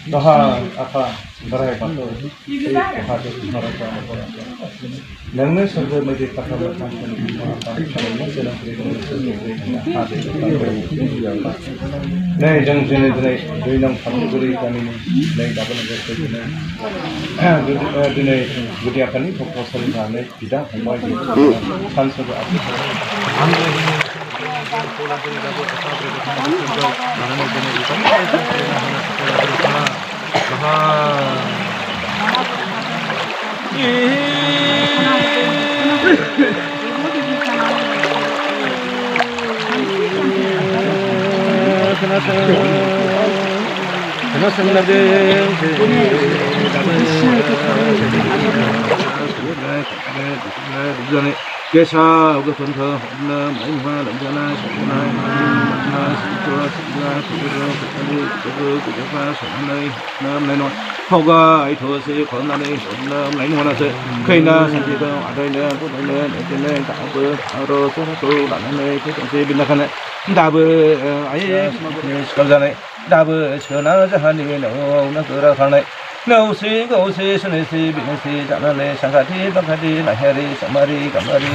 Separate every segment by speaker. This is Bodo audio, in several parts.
Speaker 1: Daha apa berai bakal hati mereka nangnya serba menjadi kata macam apa kalau dalam perjalanan hati nih jangan jenis dua enam satu beri kami nih dapat negara ini budi akan ini proposal kami tidak membuat kan serba apa Kesa uga tunha na maimha lamjana sakuna na sikra sikla sikra sakali sakru kujafa samanai nam naino hoga aitho se khonane nam naino na se kaina sanjika adaina punaina etene tabu aro so lanane ke se binakane dabu ai skalane dabu chona jahani no na kura thane Ngau si suni si bini si janane sangkati bakati lahiri samari kamari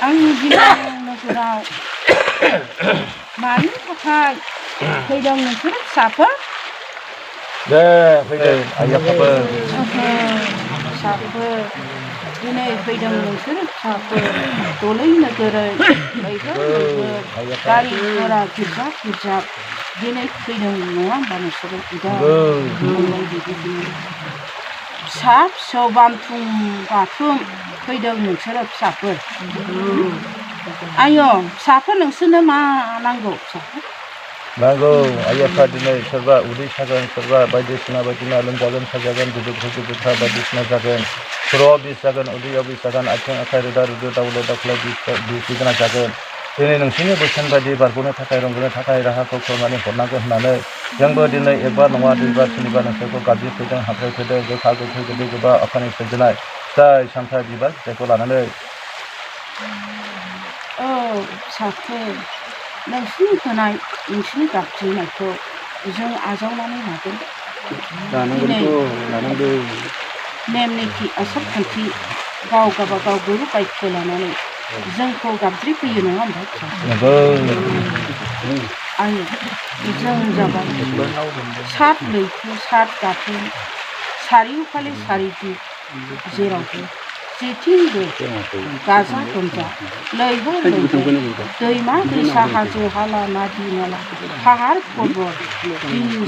Speaker 2: Ang ginawang naguraw. Mani pakai pedang nusret siapa?
Speaker 1: 네, 회장 아야파버.
Speaker 2: Siapa? Ini pedang nusret siapa? Tolong negara. Baiklah. Kali orang kerja. Ini pedang nuang bana surat tidak. Sab sobantung batung pedang nusret siapa? Ayo, siapa nungsuna ma nanggo siapa?
Speaker 1: 나고 아야파 디네 서바 우리 사간 서바 바이디스나 바디나 런자간 사자간 두두두두타 바디스나 자간 프로비 사간 우리 여비 사간 아청 아카르다 루드 다울레 다클라 비스나 자간 दिनै नोंसिनि बोसोन बायदि बारग'नो थाखाय रंजानो थाखाय राहाखौ खालामनानै हरनांगौ होननानै जोंबो दिनै एकबार नङा दुइबार सोरनिबा नोंसोरखौ गाबज्रिफैदों हाबफैफैदों गोखा गोखै गोदै गोबा अखानि सोरजिनाय फिथाइ सामथाइ बिबार फिथाइखौ लानानै
Speaker 2: साथो नोंसिनि होनाय नोंसिनि गाबज्रिनायखौ जों आजावनानै लागोन नेम निथि आसार खान्थि गाव गावबागाव गुरु बायख्य लानानै जोंखौ गाबज्रिफैयो नङा होमबा
Speaker 1: नंगौ
Speaker 2: आंनि जों जाबाय सात लैथो सात गाथोन सारिय'फाले सारिदिक जेरावबो जेथिंबो गाजा गोमजा लैहोर लैहोर दैमा दैसा हाजो हाला नादि नाला पाहार पर्बत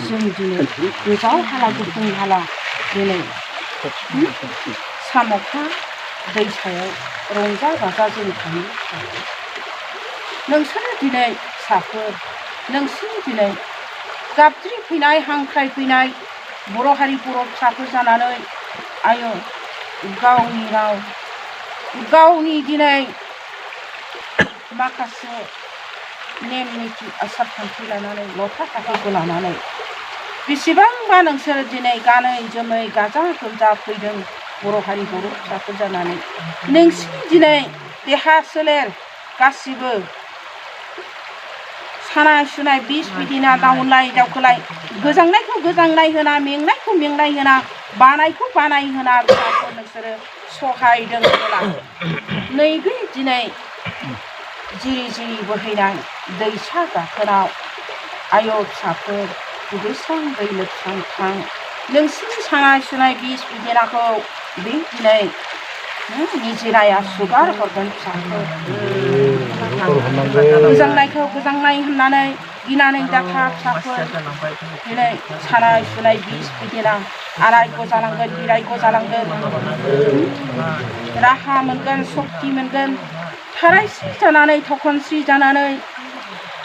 Speaker 2: जों दिनै गोजाव हाला गुफुं हाला दिनै साम'खा दैसायाव रंजा बाजा जों थाङो नोंसोरो दिनै फिसाफोर नोंसोर दिनै गाबज्रिफैनाय हांख्रायफैनाय बर' हारि बर' फिसाफोर जानानै आयौ गावनि राव गावनि दिनै माखासे नेम निथि आसार खान्थि लानानै लथा फाथिखौ लानानै बेसेबांबा नोंसोर दिनै गानै जोमै गाजा गोमजा फैदों बर' हारि बर' फिसाफोर जानानै नोंसोर दिनै देहा सोलेर गासिबो सानाय सुनाय बिस बिदिना दाउनलाय दावखोलाय गोजांनायखौ गोजांनाय होना मेंनायखौ मेंनाय होना बानायखौ बानाय होना फिसाफोर नोंसोरो सहायदों होला नैबे दिनै जिरि जिरि बोहैनाय दैसा गाथोनाव आय' फिसाफोर दुगैस्रां दै लोबस्रां थां नोंसिनि सानाय सुनाय बिस बिदिनाखौ बे दिनै निजिराया सुगार हरगोन फिसाफोर गोजांनायखौ गोजांनाय होननानै गिनानै दाथा फिसाफोर दिनै सानाय सुनाय बिस बिदिना आरायग' जालांगोन बिरायग' जालांगोन राहा मोनगोन सक्ति मोनगोन थारायस्रि जानानै थखनस्रि जानानै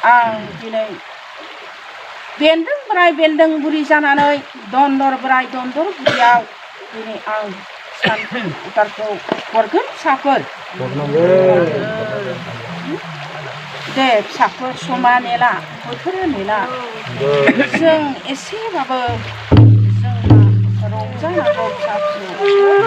Speaker 2: आं दिनै बेन्दों बोराय बेन्दों बुरि जानानै दन्दर बोराय दन्दर बुरियाव दिनै आं सान्थि उदारखौ हरगोन फिसाफोर दे फिसाफोर समा नेला बोथोरा नेला जों एसेबाबो जोंहा रंजानांगौ फिसा फिसौ